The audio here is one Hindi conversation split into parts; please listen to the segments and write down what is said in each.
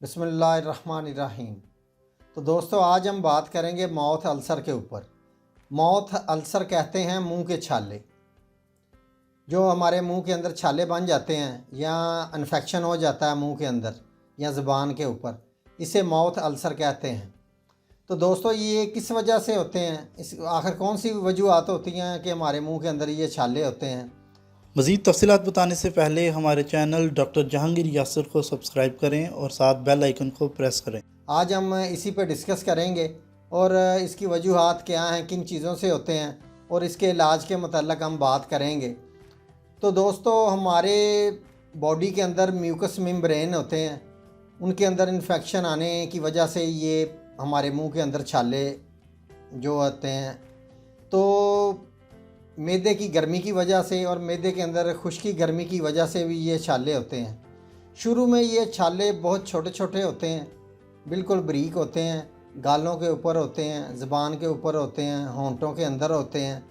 बिस्मिल्लाहिर्रहमानिर्रहीम। तो दोस्तों, आज हम बात करेंगे माउथ अल्सर के ऊपर। माउथ अल्सर कहते हैं मुंह के छाले। जो हमारे मुंह के अंदर छाले बन जाते हैं या इन्फेक्शन हो जाता है मुंह के अंदर या ज़ुबान के ऊपर, इसे माउथ अल्सर कहते हैं। तो दोस्तों, ये किस वजह से होते हैं, इस आखिर कौन सी वजूहत होती हैं कि हमारे मुंह के अंदर ये छाले होते हैं। मज़ीद तफ़सीलात बताने से पहले हमारे चैनल डॉक्टर जहांगीर यासिर को सब्सक्राइब करें और साथ बेल आइकन को प्रेस करें। आज हम इसी पर डिस्कस करेंगे और इसकी वजूहात क्या हैं, किन चीज़ों से होते हैं और इसके इलाज के मतलब हम बात करेंगे। तो दोस्तों, हमारे बॉडी के अंदर म्यूकस मेम्ब्रेन होते हैं, उनके अंदर इन्फेक्शन आने की वजह से ये हमारे मुंह के अंदर छाले जो होते हैं। तो मैदे की गर्मी की वजह से और मैदे के अंदर खुश्की गर्मी की वजह से भी ये छाले होते हैं। शुरू में ये छाले बहुत छोटे छोटे होते हैं, बिल्कुल बारीक होते हैं, गालों के ऊपर होते हैं, ज़ुबान के ऊपर होते हैं, होंठों के अंदर होते हैं।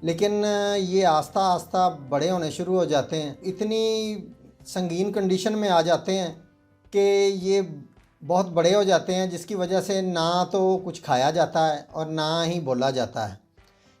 लेकिन ये आस्ता आस्ता बड़े होने शुरू हो जाते हैं, इतनी संगीन कंडीशन में आ जाते हैं कि ये बहुत बड़े हो जाते हैं, जिसकी वजह से ना तो कुछ खाया जाता है और ना ही बोला जाता है।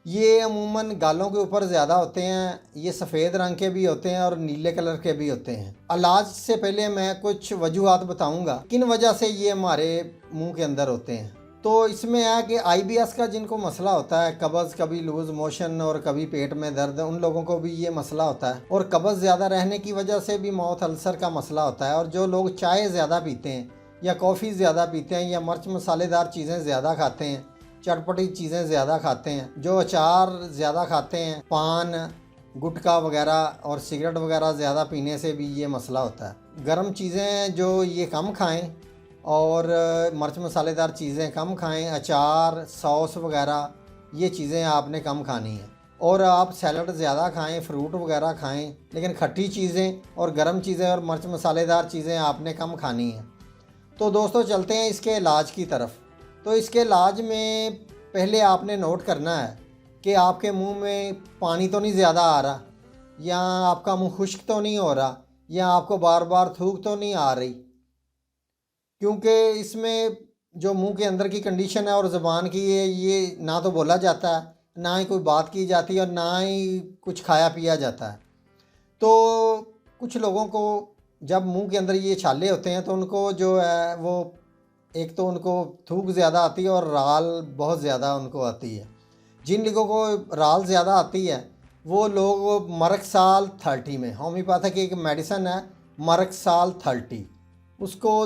ये अमूमन गालों के ऊपर ज़्यादा होते हैं, ये सफ़ेद रंग के भी होते हैं और नीले कलर के भी होते हैं। इलाज से पहले मैं कुछ वजूहात बताऊंगा किन वजह से ये हमारे मुंह के अंदर होते हैं। तो इसमें है कि IBS का जिनको मसला होता है, कब्ज़, कभी लूज़ मोशन और कभी पेट में दर्द, उन लोगों को भी ये मसला होता है। और कब्ज़ ज़्यादा रहने की वजह से भी माउथ अल्सर का मसला होता है। और जो लोग चाय ज़्यादा पीते हैं या कॉफ़ी ज़्यादा पीते हैं या मिर्च मसालेदार चीज़ें ज़्यादा खाते हैं, चटपटी चीज़ें ज़्यादा खाते हैं, जो अचार ज़्यादा खाते हैं, पान, गुटखा वगैरह और सिगरेट वगैरह ज़्यादा पीने से भी ये मसला होता है। गर्म चीज़ें जो ये कम खाएं और मिर्च मसालेदार चीज़ें कम खाएं, अचार, सॉस वगैरह ये चीज़ें आपने कम खानी हैं। और आप सैलड ज़्यादा खाएं, फ्रूट वगैरह खाएं, लेकिन खट्टी चीज़ें और गर्म चीज़ें और मिर्च मसालेदार चीज़ें आपने कम खानी हैं। तो दोस्तों, चलते हैं इसके इलाज की तरफ। तो इसके इलाज में पहले आपने नोट करना है कि आपके मुंह में पानी तो नहीं ज़्यादा आ रहा, या आपका मुंह खुश्क तो नहीं हो रहा, या आपको बार बार थूक तो नहीं आ रही। क्योंकि इसमें जो मुंह के अंदर की कंडीशन है और ज़ुबान की है, ये ना तो बोला जाता है, ना ही कोई बात की जाती है और ना ही कुछ खाया पिया जाता है। तो कुछ लोगों को जब मुंह के अंदर ये छाले होते हैं तो उनको जो है वो एक तो उनको थूक ज़्यादा आती है और राल बहुत ज़्यादा उनको आती है। जिन लोगों को राल ज़्यादा आती है वो लोग मरकसाल 30 में, होम्योपैथिक एक मेडिसन है मरकसाल 30, उसको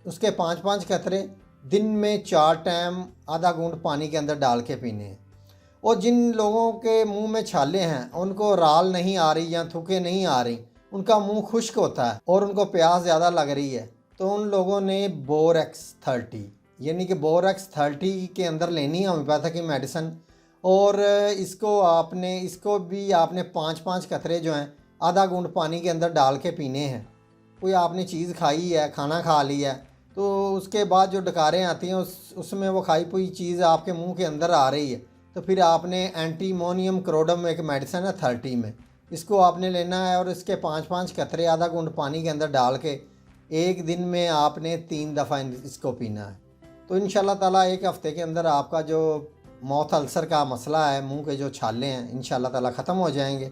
उसके 5-5 कतरे दिन में 4 टाइम आधा घूंट पानी के अंदर डाल के पीने हैं। और जिन लोगों के मुंह में छाले हैं, उनको राल नहीं आ रही या थूके नहीं आ रही, उनका मुंह खुश्क होता है और उनको प्यास ज़्यादा लग रही है, तो उन लोगों ने बोरेक्स 30 यानी कि बोरेक्स 30 के अंदर लेनी है होम्योपैथिक की मेडिसन। और इसको भी आपने 5-5 कतरे जो हैं आधा घूंट पानी के अंदर डाल के पीने हैं। कोई आपने चीज़ खाई है, खाना खा लिया है, तो उसके बाद जो डकारें आती हैं उसमें वो खाई हुई चीज़ आपके मुंह के अंदर आ रही है, तो फिर आपने एंटीमोनियम क्रोडम एक मेडिसन है 30 में, इसको आपने लेना है और इसके 5-5 कतरे आधा घूंट पानी के अंदर डाल के एक दिन में आपने 3 दफ़ा इसको पीना है। तो इंशाल्लाह ताला एक हफ़्ते के अंदर आपका जो माउथ अल्सर का मसला है, मुंह के जो छाले हैं, इंशाल्लाह ताला ख़त्म हो जाएंगे।